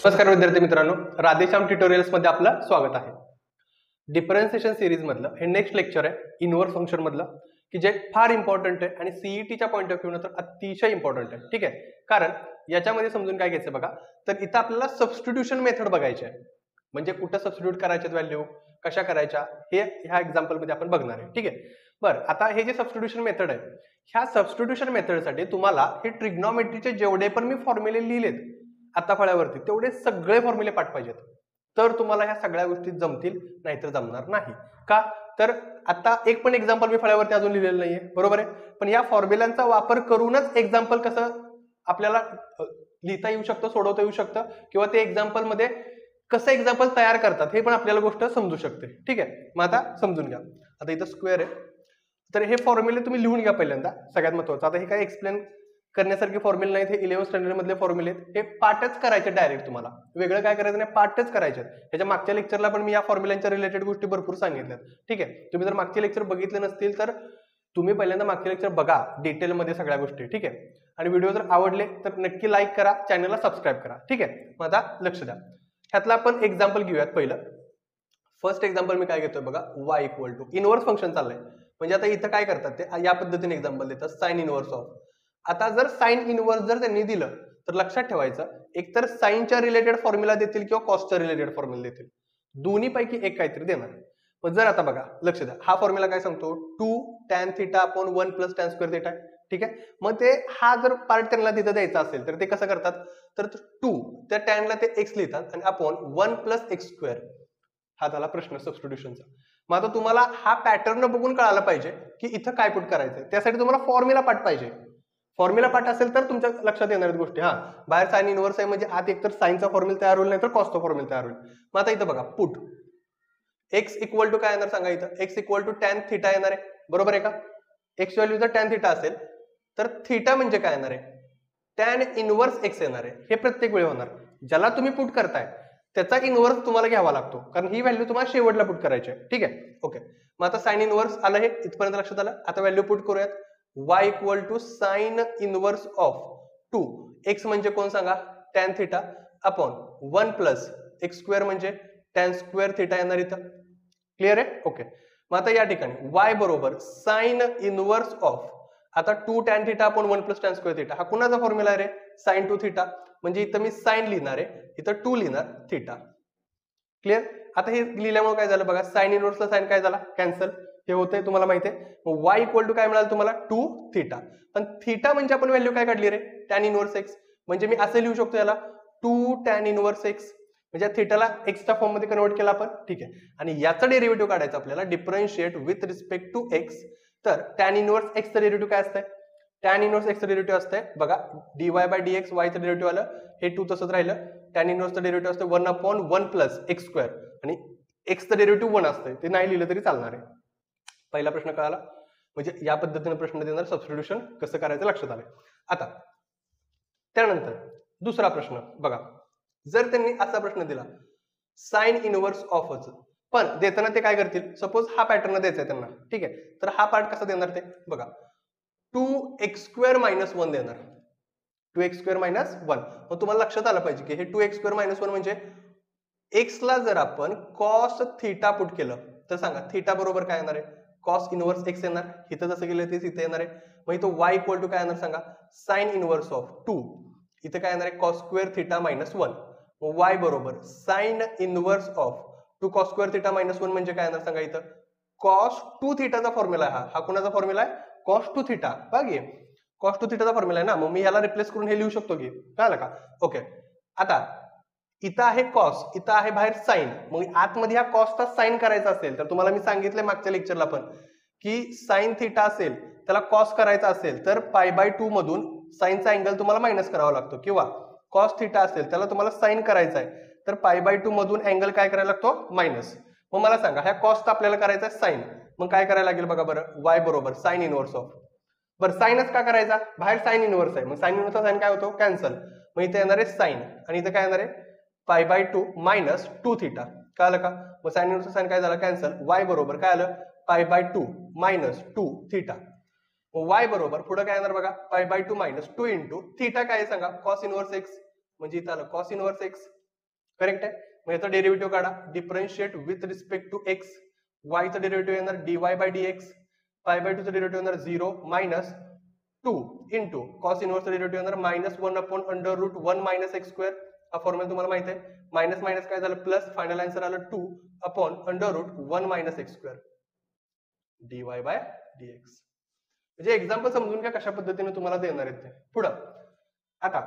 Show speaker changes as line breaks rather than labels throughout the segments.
नमस्कार विद्यार्थी मित्रांनो, राधेश्याम ट्युटोरियल्स मध्ये आपलं स्वागत आहे. डिफरन्शिएशन सिरीज मधलं हे नेक्स्ट लेक्चर आहे इनव्हर्स फंक्शन मधलं, की जे फार इम्पॉर्टंट आहे आणि सीईटीच्या पॉईंट ऑफ व्ह्यू तर अतिशय इम्पॉर्टंट आहे. ठीक आहे, कारण याच्यामध्ये समजून काय घ्यायचं बघा, तर इथं आपल्याला सबस्टिट्यूशन मेथड बघायची आहे. म्हणजे कुठं सबस्टिट्यूट करायचे व्हॅल्यू, कशा करायच्या, हे ह्या एक्झाम्पल मध्ये आपण बघणार आहे. ठीक आहे, बरं आता हे जे सबस्टिट्यूशन मेथड आहे, ह्या सबस्टिट्यूशन मेथडसाठी तुम्हाला हे ट्रिग्नॉमेट्रीचे जेवढे पण मी फॉर्म्युले लिहिलेत आता फळ्यावरती तेवढे सगळे फॉर्म्युले पाठ पाहिजेत, तर तुम्हाला ह्या सगळ्या गोष्टी जमतील, नाहीतर जमणार नाही. का तर आता एक पण एक्झाम्पल मी फळ्यावरती अजून लिहिलेलं नाहीये, बरोबर आहे. पण या फॉर्म्युलांचा वापर करूनच एक्झाम्पल कसं आपल्याला लिहिता येऊ शकतं, सोडवता येऊ शकतं, किंवा ते एक्झाम्पल मध्ये कसं एक्झाम्पल तयार करतात हे पण आपल्याला गोष्ट समजू शकते. ठीक आहे, मग आता समजून घ्या. आता इथं स्क्वेअर आहे, तर हे फॉर्म्युले तुम्ही लिहून घ्या पहिल्यांदा, सगळ्यात महत्वाचं. आता हे काय एक्सप्लेन करण्यासारखे फॉर्म्युले नाहीत, हे 11th स्टँडर्ड मधले फॉर्म्युले आहेत. हे पाठच करायचे डायरेक्ट, तुम्हाला वेगळं काय करायचं नाही, पाठच करायचे. ह्याच्या मागच्या लेक्चरला पण मी या फॉर्म्युलांच्या रिलेटेड गोष्टी भरपूर सांगितल्यात. ठीक आहे, तुम्ही जर मागचे लेक्चर बघितले नसतील तर तुम्ही पहिल्यांदा मागचे लेक्चर बघा डिटेलमध्ये सगळ्या गोष्टी. ठीक आहे, आणि व्हिडिओ जर आवडले तर नक्की लाईक करा, चॅनलला सबस्क्राईब करा. ठीक आहे, मग आता लक्ष द्या. ह्यातला आपण एक्झाम्पल घेऊयात. पहिलं फर्स्ट एक्झाम्पल मी काय घेतोय बघा, y equal to inverse function चाललंय. म्हणजे आता इथं काय करतात ते या पद्धतीने एक्झाम्पल देतात, साइन इनव्हर्स ऑफ. आता जर साइन इनव्हर्स जर त्यांनी दिलं तर लक्षात ठेवायचं, एक तर साइनच्या रिलेटेड फॉर्म्युला देतील किंवा कॉसच्या रिलेटेड फॉर्म्युला देतील, दोन्ही पैकी एक काहीतरी देणार. मग जर आता बघा, लक्ष द्या, हा फॉर्म्युला काय सांगतो, 2 tan θ upon 1 plus tan square θ. ठीक आहे, मग ते हा जर पार्ट त्यांना तिथं द्यायचा असेल तर ते कसं करतात, तर 2 त्या टॅनला ते x लिहितात आणि अपॉन 1 प्लस एक्स स्क्वेअर. हा झाला प्रश्न सबस्टिट्यूशनचा. मग आता तुम्हाला हा पॅटर्न बघून कळायला पाहिजे की इथं काय पुट करायचंय. त्यासाठी तुम्हाला फॉर्म्युला पाठ पाहिजे. फॉर्म्युला पाठ असेल तर तुमच्या लक्षात येणार आहेत गोष्टी. हा, बाहेर साइन इनव्हर्स आहे म्हणजे आत एकतर साइनचा फॉर्म्युला तयार होईल, नाही तर कॉसचा फॉर्म्युला तयार होईल. मग आता इथं बघा, पुट एक्स इक्वल टू काय येणार सांगा, इथं एक्स इक्वल टू टॅन θ येणार आहे, बरोबर आहे का. एक्स व्हॅल्यू जर टॅन θ असेल तर θ म्हणजे काय येणार आहे, टॅन इनव्हर्स एक्स येणार आहे. हे प्रत्येक वेळी होणार. ज्याला तुम्ही पुट करताय त्याचा इनव्हर्स तुम्हाला घ्यावा लागतो, कारण ही व्हॅल्यू तुम्हाला शेवटला पुट करायची आहे. ठीक आहे, ओके. मग आता साइन इनव्हर्स आलं, हे इथपर्यंत लक्षात आलं. आता व्हॅल्यू पुट करूयात. y equal to sine inverse of 2 x म्हणजे कोण सांगा, tan θ upon 1 plus x square म्हणजे टॅन स्क्वेअर θ येणार इथं. क्लिअर आहे, ओके. मग आता या ठिकाणी y बरोबर साइन इनव्हर्स ऑफ, आता 2 tan θ upon 1 plus tan square θ, हा कुणाचा फॉर्म्युला आहे रे, साइन 2 θ. म्हणजे इथं मी साइन लिहिणार आहे, इथं 2 लिहिणार θ. क्लिअर. आता हे लिहिल्यामुळे काय झालं बघा, साइन इनव्हर्सला साइन काय झाला, कॅन्सल, हे होतंय तुम्हाला माहिती आहे. मग y इक्वल टू काय मिळालं तुम्हाला, 2 θ. पण θ म्हणजे आपण व्हॅल्यू काय काढली रे, टॅन इनव्हर्स एक्स. म्हणजे मी असं लिहू शकतो याला 2 tan इनव्हर्स एक्स, म्हणजे θ ला एक्सच्या फॉर्म मध्ये कन्वर्ट केला आपण. ठीक आहे, आणि याचा डेरिव्हेटिव्ह काढायचा आपल्याला, differentiate with respect to x. तर टॅन इनव्हर्स एक्सचं डेरिव्हेटिव्ह काय असतंय, टॅन इनव्हर्स एक्सचं डेरिव्हेटिव्ह असतंय बघा, dy बाय dx, y चं डेरिव्हेटिव्ह आलं, हे 2 तसंच राहिलं. टॅन इनव्हर्सचं डेरिव्हेटिव्ह असतं 1 अपॉन 1 प्लस एक्स स्क्वेअर, आणि एक्सचं डेरिव्हेटिव्ह 1 असतंय, ते नाही लिहिलं तरी चालणार आहे. पहिला प्रश्न कळाला. म्हणजे या पद्धतीने प्रश्न देणार, सबस्टिट्यूशन कसं करायचं लक्षात आलं. आता त्यानंतर दुसरा प्रश्न बघा, जर त्यांनी असा प्रश्न दिला साइन इनव्हर्स ऑफच, पण देताना ते काय करतील, सपोज हा पॅटर्न द्यायचा आहे त्यांना. ठीक आहे, तर हा पार्ट कसा देणार ते बघा, 2x स्क्वेअर मायनस 1 देणार, 2x स्क्वेअर मायनस 1. मग तुम्हाला लक्षात आलं पाहिजे की हे 2x स्क्वेअर मायनस 1 म्हणजे x ला जर आपण कॉस θ पुट केलं तर सांगा θ बरोबर काय येणार आहे, कॉस इनव्हर्स x येणार. इथं जसं केलं तेच इथे येणार आहे. मग इथं y इक्वल टू काय येणार सांगा, साइन इनव्हर्स ऑफ 2, इथे काय येणार आहे, कॉस स्क्वेअर θ मायनस 1. मग y बरोबर sine inverse of 2 cos square θ minus 1 म्हणजे काय येणार सांगा, इथं कॉस 2 θ चा फॉर्म्युला आहे. हा कुणाचा फॉर्म्युला आहे, कॉस 2 θ. बघ, कॉस 2 θ चा फॉर्म्युला आहे ना. मग मी याला रिप्लेस करून हे लिहू शकतो की, कळलं का. ओके, आता इथं आहे कॉस, इथं आहे बाहेर साइन. मग आतमध्ये ह्या कॉसचा साइन करायचा असेल तर तुम्हाला मी सांगितलंय मागच्या लेक्चरला पण की साइन θ असेल त्याला कॉस करायचा असेल तर π/2 मधून साइनचा अँगल तुम्हाला मायनस करावा लागतो, किंवा कॉस θ असेल त्याला तुम्हाला साइन करायचा आहे तर π/2 मधून अँगल काय करायला लागतो, मायनस. मग मला सांगा, ह्या कॉसचा आपल्याला करायचा आहे साइन, मग काय करायला लागेल बघा बरं, y बरोबर साइन इनव्हर्स ऑफ. बरं, साइनच का करायचा, बाहेर साइन इनव्हर्स आहे, मग साइन इनव्हर्सचा साइन काय होतो, कॅन्सल. मग इथे येणार आहे साइन, आणि इथे काय येणार आहे π/2 मायनस 2 θ. कळलं का. मग साइन इनव्हर्सचा साइन काय झाला, कॅन्सल. y बरोबर काय आलं, π/2 मायनस 2 θ. y बरोबर पुढे काय येणार बघा, π/2 मायनस 2 इंटू θ काय सांगा, कॉस इनव्हर्स एक्स. म्हणजे इथं आलं कॉस इनव्हर्स एक्स. करेक्ट आहे. मग याचा डेरिव्हेटिव्ह काढा, differentiate with respect to x. वायचा डेरिव्हेटिव्ह येणार dy by dx, pi by 2 चा डेरिव्हेटिव्ह येणार 0 मायनस 2 इंटू कॉस इनव्हर्सचा डेरिव्हेटिव्ह येणार minus 1 upon under root 1 minus x square. हा फॉर्म्युला तुम्हाला माहित आहे. मायनस मायनस काय झालं प्लस, फायनल आन्सर आलं 2 upon under root 1 minus x square dy by dx. म्हणजे एक्झाम्पल समजून घ्या कशा पद्धतीने तुम्हाला देणार आहेत ते. पुढं आता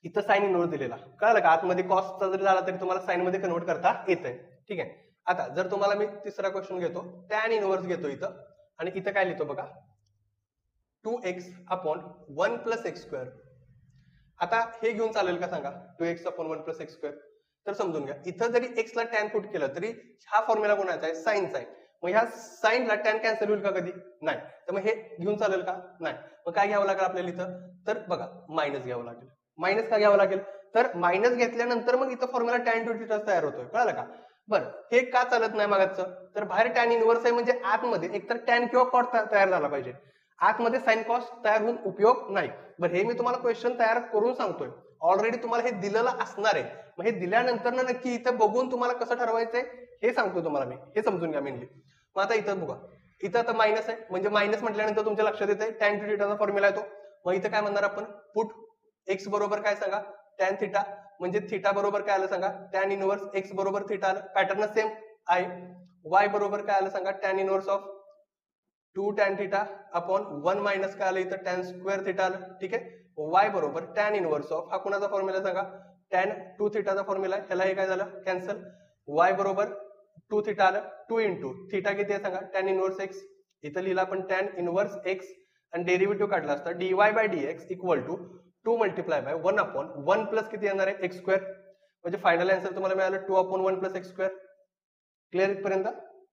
इथं साइन इनव्हर्स दिलेला, कळलं का? आतमध्ये कॉसचा जरी झाला तरी तुम्हाला साइन मध्ये कन्व्हर्ट करता येतंय. ठीक आहे. आता जर तुम्हाला मी तिसरा क्वेश्चन घेतो, टॅन इनव्हर्स घेतो इथं, आणि इथं काय लिहितो बघा, 2x upon 1 plus x square. आता हे घेऊन चालेल का सांगा, 2x upon 1 plus x square? तर समजून घ्या, इथं जरी x ला टॅन पुट केलं तरी हा फॉर्म्युला कोणाचा आहे, साइनचा आहे. मग ह्या साइनला टॅन कॅन्सल होईल का कधी? नाही. तर मग हे घेऊन चालेल का? नाही. मग काय घ्यावं लागेल आपल्याला इथं? तर बघा मायनस घ्यावं लागेल. मायनस का घ्यावं लागेल? तर मायनस घेतल्यानंतर मग इथं फॉर्म्युला टॅन टू थीटा तयार होतोय, कळलं का? बरं, हे का चालत नाही मागचं? तर बाहेर टॅन इनव्हर्स आहे म्हणजे आतमध्ये एकतर टॅन किंवा कॉट तयार झाला पाहिजे, आतमध्ये साइन कॉस तयार होऊन उपयोग नाही. बरं, हे मी तुम्हाला क्वेश्चन तयार करून सांगतोय, ऑलरेडी तुम्हाला हे दिलेलं असणार आहे. मग हे दिल्यानंतर ना नक्की इथं बघून तुम्हाला कसं ठरवायचंय हे सांगतो तुम्हाला मी, हे समजून घ्या मेनली. मग आता इथं बघा, इथं आता मायनस आहे म्हणजे मायनस म्हटल्यानंतर तुमच्या लक्षात येते टॅन टू थीटाचा फॉर्म्युला आहे तो. मग इथं काय म्हणणार आपण, पुट एक्स बरोबर काय सांगा, टॅन थीटा, म्हणजे थीटा बरोबर काय आलं सांगा, टॅन इनव्हर्स एक्स बरोबर थीटा आलं. पॅटर्न सेम आहे. वाय बरोबर काय आलं सांगा, tan inverse of 2 tan theta upon 1 minus काय आलं इथं, टॅन स्क्वेअर थीटा आलं. ठीक आहे. वाय बरोबर टॅन इनव्हर्स ऑफ, हा कुणाचा फॉर्म्युला सांगा, टॅन 2 थीटाचा फॉर्म्युला आहे. ह्याला हे काय झालं कॅन्सल. वाय बरोबर 2 थीटा आलं, 2 इंटू थीटा किती आहे सांगा, टॅन इनव्हर्स एक्स. इथं लिहिला आपण टॅन इनव्हर्स एक्स आणि डेरिव्हेटिव्ह काढला असता dy by dx equal to 2 multiply by 1 upon 1 plus किती येणार आहे, एक्स स्क्वेअर. म्हणजे फायनल आन्सर तुम्हाला मिळालं 2 upon 1 plus x square. Clear इथपर्यंत?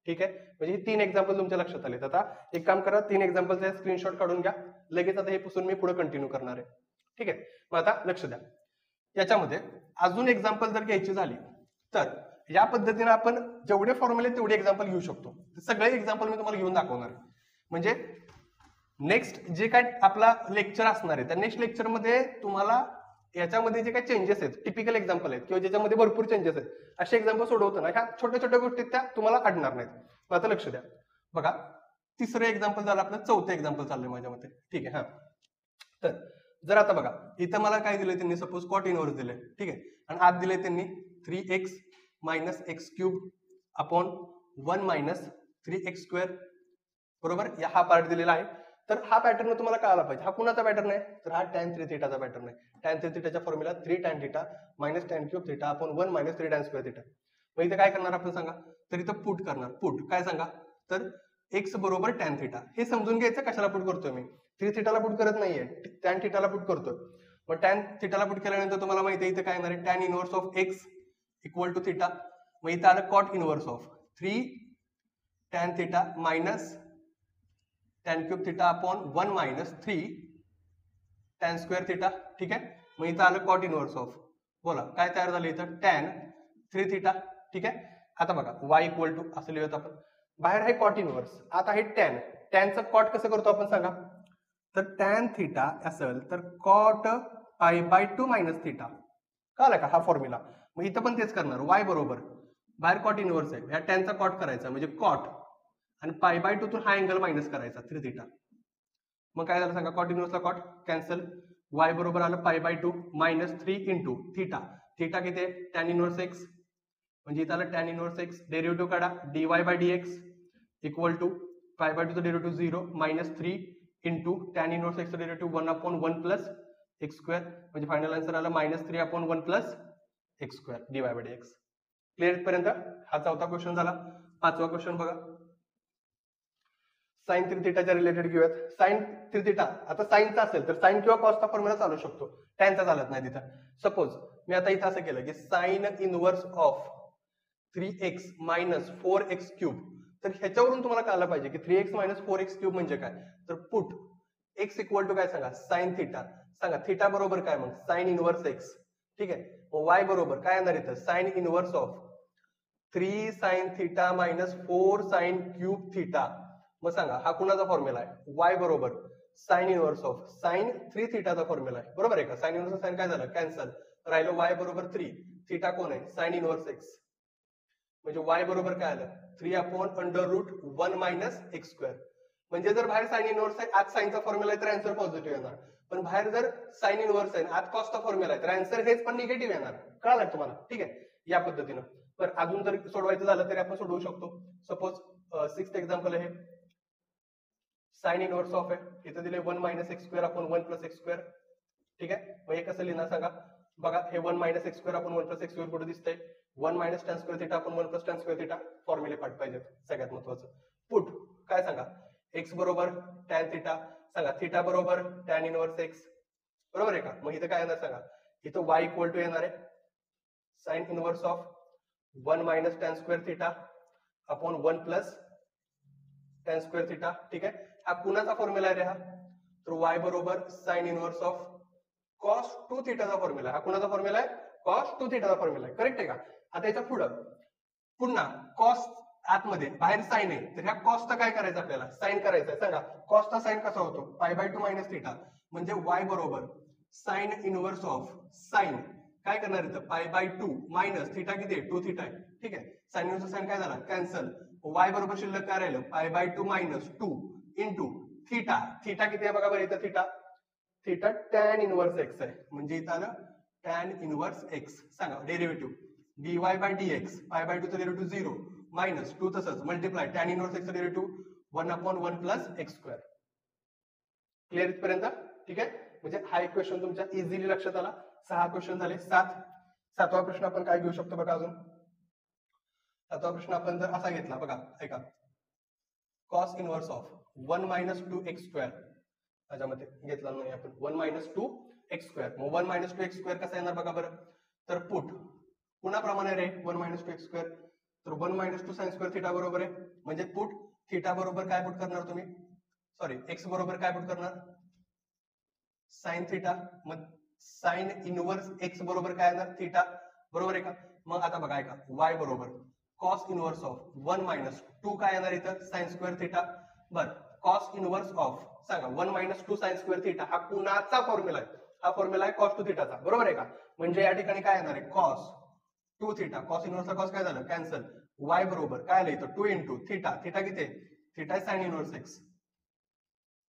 ठीक आहे. म्हणजे हे 3 एक्झाम्पल तुमच्या लक्षात आलेत. आता एक काम करा, 3 एक्झाम्पलचे स्क्रीनशॉट काढून घ्या. लगेच आता हे पुसून मी पुढे कंटिन्यू करणार आहे. ठीक आहे. मग आता लक्ष द्या, याच्यामध्ये अजून एक्झाम्पल जर घ्यायची झाली तर या पद्धतीने आपण जेवढे फॉर्म्युले तेवढे एक्झाम्पल घेऊ शकतो. सगळे एक्झाम्पल मी तुम्हाला घेऊन दाखवणार. म्हणजे नेक्स्ट जे काय आपला लेक्चर असणार आहे त्या नेक्स्ट लेक्चरमध्ये तुम्हाला याच्यामध्ये जे काही चेंजेस आहेत, टिपिकल एक्झाम्पल आहेत किंवा ज्याच्यामध्ये भरपूर चेंजेस आहेत, असे एक्झाम्पल सोडवताना ह्या छोट्या छोट्या गोष्टी त्या तुम्हाला अडणार नाहीत. आता लक्ष द्या बघा, तिसरं एक्झाम्पल झालं आपलं, चौथं एक्झाम्पल चाललंय माझ्या मते. ठीक आहे. हा, तर जर आता बघा इथं मला काय दिलंय त्यांनी, सपोज कॉट इनव्हर्स दिलंय. ठीक आहे. आणि आत दिलंय त्यांनी 3x minus x cube upon 1 minus 3x square. बरोबर, हा पार्ट दिलेला आहे. तर हा पॅटर्न तुम्हाला कळाला पाहिजे. हा कुणाचा पॅटर्न आहे, तर हा टॅन 3 थीटाचा पॅटर्न आहे. टॅन 3 थीटाचा formula 3 tan theta minus tan cube theta upon 1 minus 3 tan square theta. मग इथे काय करणार आपण सांगा, तर इथं पुट करणार. पुट काय सांगा, तर एक्स बरोबर टॅन थीटा. हे समजून घ्यायचं कशाला पुट करतोय मी, 3 थीटाला पुट करत नाहीये, टॅन थीटाला पुट करतोय. मग टॅन थीटाला पुट केल्यानंतर तुम्हाला माहिती आहे इथे काय येणार आहे, tan inverse of x equal to theta. मग इथं आलं cot inverse of 3 tan theta minus tan cube theta upon 1 minus 3 tan square theta. ठीक आहे. मग इथं आलं कॉट इनव्हर्स ऑफ, बोला काय तयार झालं इथं, टॅन 3 थीटा. ठीक आहे. आता बघा y इक्वल टू असं लिहूयात आपण, बाहेर आहे कॉट इनव्हर्स, आता आहे टॅन. टॅनचं कॉट कसं करतो आपण सांगा, तर टॅन थीटा असेल तर कॉट पाय बाय 2 मायनस थीटा. कळलं का हा फॉर्म्युला. मग इथं पण तेच करणार, y बरोबर बाहेर कॉट इनव्हर्स आहे, ह्या टॅनचा कॉट करायचा म्हणजे कॉट, आणि पाय बाय 2 तून हा अँगल मायनस करायचा 3 थीटा. मग काय झालं सांगा, कॉट इनव्हर्सला कॉट कॅन्सल. y बरोबर आलं pi by 2 minus 3 into theta. Theta किती आहे, टॅन इनव्हर्स एक्स, म्हणजे इथं आलं टॅन इनव्हर्स एक्स. डेरिव्हेटिव्ह काढा, dy by dx equal to pi by 2 चं derivative 0 minus 3 into tan inverse एक्सचं derivative 1 upon 1 plus x square. म्हणजे फायनल आन्सर आलं minus 3 upon 1 plus x square dy by dx. Clear इथपर्यंत? हा चौथा question झाला. पाचवा क्वेश्चन बघा, साइन 3 थीटाच्या रिलेटेड घेऊयात. साइन 3 थीटा, आता साइनचा असेल तर साइन किंवा कॉसचा फॉर्म्युला चालू शकतो, टॅनचा चालत नाही तिथं. सपोज मी आता इथं असं केलं की sine inverse of 3x minus 4x cube. तर ह्याच्यावरून तुम्हाला कळायला पाहिजे की 3x मायनस 4x क्यूब म्हणजे काय. तर पुट x इक्वल टू काय सांगा, साइन थीटा. सांगा थीटा बरोबर काय, मग साइन इनव्हर्स x. ठीक आहे. y बरोबर काय येणार इथं, sine inverse of 3 sine theta minus 4 sine cube theta. मग सांगा हा कुणाचा फॉर्म्युला आहे, y बरोबर साइन इनव्हर्स ऑफ साइन 3 थीटाचा फॉर्म्युला आहे. बरोबर आहे का. साइन इनव्हर्स साइन काय झालं, कॅन्सल, राहिलं y बरोबर 3. थिटा कोण आहे साइन इनवर्स एक्स, म्हणजे y बरोबर काय आलं 3/√1 मायनस एक्स स्क्वेअर. म्हणजे जर बाहेर साइन इनवर्स आहे आत साइनचा फॉर्म्युला आहे तर आन्सर पॉझिटिव्ह येणार, पण बाहेर जर साइन इनवर्स आहे आत कॉसचा फॉर्म्युला आहे तर आन्सर हेच पण निगेटिव्ह येणार. कळालं तुम्हाला? ठीक आहे, या पद्धतीनं. तर अजून जर सोडवायचं झालं तरी आपण सोडवू शकतो. सपोज 6th एक्झाम्पल आहे, साइन इनवर्स ऑफ आहे, इथं दिले 1 minus x square upon 1 plus x square. ठीक आहे, मग हे कसं लिहिणार सांगा बघा. हे 1 minus x square upon 1 plus x square कुठे दिसतंय, 1 minus tan square theta upon 1 plus tan square theta. फॉर्म्युले पाठ पाहिजेत सगळ्यात महत्वाचं. पुट काय सांगा, एक्स बरोबर टॅन थिटा, सांगा थिटा बरोबर टॅन इनवर्स एक्स, बरोबर आहे का. मग इथं काय येणार सांगा, इथं y इक्वल टू येणार आहे sine inverse of 1 minus tan square theta upon 1 plus tan square theta. ठीक आहे, हा कुणाचा फॉर्म्युला आहे रे हा, तर y बरोबर साइन इनवर्स ऑफ कॉस 2 थिटाचा फॉर्म्युला. हा कुणाचा फॉर्म्युला आहे, कॉस 2 थिटाचा फॉर्म्युला आहे. करेक्ट आहे का. आता याच्या पुढं पुन्हा कॉस आतमध्ये बाहेर साइन आहे, तर ह्या कॉसचा काय करायचं आपल्याला, साइन करायचं आहे. सांगा कॉसचा साइन कसा होतो, π/2 मायनस थिटा, म्हणजे y बरोबर साइन इनवर्स ऑफ साइन काय करणार इथं π/2 मायनस थिटा किती आहे 2 थिटा आहे. ठीक आहे, साइन इनवर्स साइन काय झाला कॅन्सल, y बरोबर शिल्लक काय राहिलं π/2 मायनस 2 इंटू थिटा. थिटा किती आहे बघा बरं इथं, थिटा टॅन इनवर्स एक्स आहे, म्हणजे इथं आलं टॅन इनवर्स एक्स. सांगा डेरिव्हेटिव्ह dy बाय dx, π/2 चं डेरिव्हेटिव्ह 0 मायनस 2 तसंच मल्टिप्लाय टॅन इनवर्स एक्स चं derivative 1/1 plus x square. Clear इथपर्यंत? ठीक आहे, म्हणजे हा एक क्वेश्चन तुमच्या इझिली लक्षात आला. 6 क्वेश्चन झाले. 7वा प्रश्न आपण काय घेऊ शकतो बघा. अजून 7वा प्रश्न आपण जर असा घेतला बघा, ऐका, cos inverse of 1 minus 2 x square, त्याच्यामध्ये घेतला नाही आपण 1 मायनस 2 एक्स स्क्वेअर. मग 1 मायनस 2 एक्स स्क्वेअर कसा येणार बघा बरं, तर पुट पुन्हा रे 1 मायनस 2 एक्स स्क्वेअर, तर 1 मायनस 2 साइन स्क्वेअर थिटा बरोबर आहे, म्हणजे पुट थिटा बरोबर काय पुट करणार तुम्ही, सॉरी एक्स बरोबर काय पुट करणार साइन थिटा, मग साइन इनवर्स एक्स बरोबर काय येणार थिटा, बरोबर आहे का. मग आता बघा ऐका, y बरोबर कॉस इनवर्स ऑफ 1 मायनस 2 काय येणार इथं साइन स्क्वेअर थिटा. बरं, कॉस इनवर्स ऑफ सांगा 1 मायनस 2 साइन स्क्वेअर थिटा हा कुणाचा फॉर्म्युला आहे, हा फॉर्म्युला आहे कॉस 2 थिटाचा, बरोबर आहे का. म्हणजे या ठिकाणी काय येणार आहे कॉस 2 थिटा, कॉस इनवर्सचा कॉस काय झालं कॅन्सल, y बरोबर काय आलं इथं 2 इंटू थिटा, थिटा किती आहे, थिटा आहे साइन इनवर्स एक्स.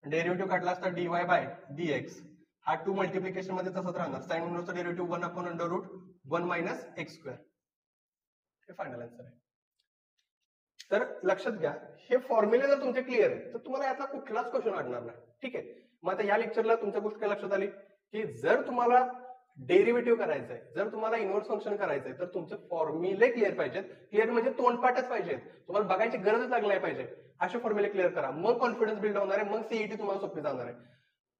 डेरिव्हेटिव्ह काढला असता dy बाय dx, हा 2 मल्टिप्लिकेशन मध्ये तसंच राहणार, साइन इनवर्सचा डेरिव्हेटिव्ह 1/√1 मायनस एक्स स्क्वेअर. हे फायनल आन्सर आहे. तर लक्षात घ्या, हे फॉर्म्युले जर तुमचे क्लिअर आहे तर तुम्हाला यातला कुठलाच क्वेश्चन अडणार नाही. ठीक आहे, मग आता या लेक्चरला तुमच्या गोष्ट काय लक्षात आली की जर तुम्हाला डेरिव्हेटिव्ह करायचंय, जर तुम्हाला इनव्हर्स फंक्शन करायचंय, तर तुमचे फॉर्म्युले क्लिअर पाहिजेत. क्लिअर म्हणजे तोंडपाठच पाहिजेत, तुम्हाला बघायची गरजच लागली नाही पाहिजे. असे फॉर्म्युले क्लिअर करा, मग कॉन्फिडन्स बिल्ड होणार आहे, मग सीईटी तुम्हाला सोपी जाणार आहे.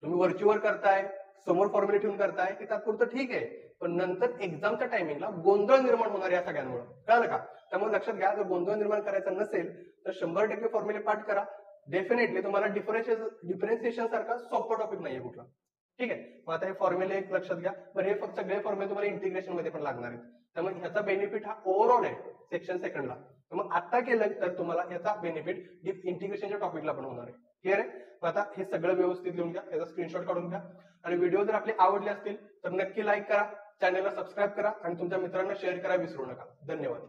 तुम्ही वरचीवर करताय, समोर फॉर्म्युले ठेवून करताय ते तात्पुरतं ठीक आहे, पण नंतर एक्झामच्या टायमिंगला गोंधळ निर्माण होणार या सगळ्यांमुळे, कळलं का. त्यामुळे लक्षात घ्या, जर गोंधळ निर्माण करायचा नसेल तर 100% फॉर्म्युले पाठ करा. डेफिनेटली तुम्हाला डिफरन्शिएशन सारखा सोपा टॉपिक नाहीये कुठला. ठीक आहे, मग आता हे फॉर्म्युले एक लक्षात घ्या. पण हे फक्त सगळे फॉर्म्युले तुम्हाला इंटिग्रेशन मध्ये पण लागणार आहेत, त्यामुळे ह्याचा बेनिफिट हा ओव्हरऑल आहे सेक्शन सेकंडला. मग आता केलं तर तुम्हाला याचा बेनिफिट इंटिग्रेशनच्या टॉपिकला पण होणार आहे. क्लिअर आहे. मग आता हे सगळं व्यवस्थित लिहून घ्या, याचा स्क्रीनशॉट काढून घ्या, आणि व्हिडिओ जर आपले आवडले असतील तर नक्की लाईक करा, चॅनलला सबस्क्राईब करा आणि तुमच्या मित्रांना शेअर करा विसरू नका. धन्यवाद.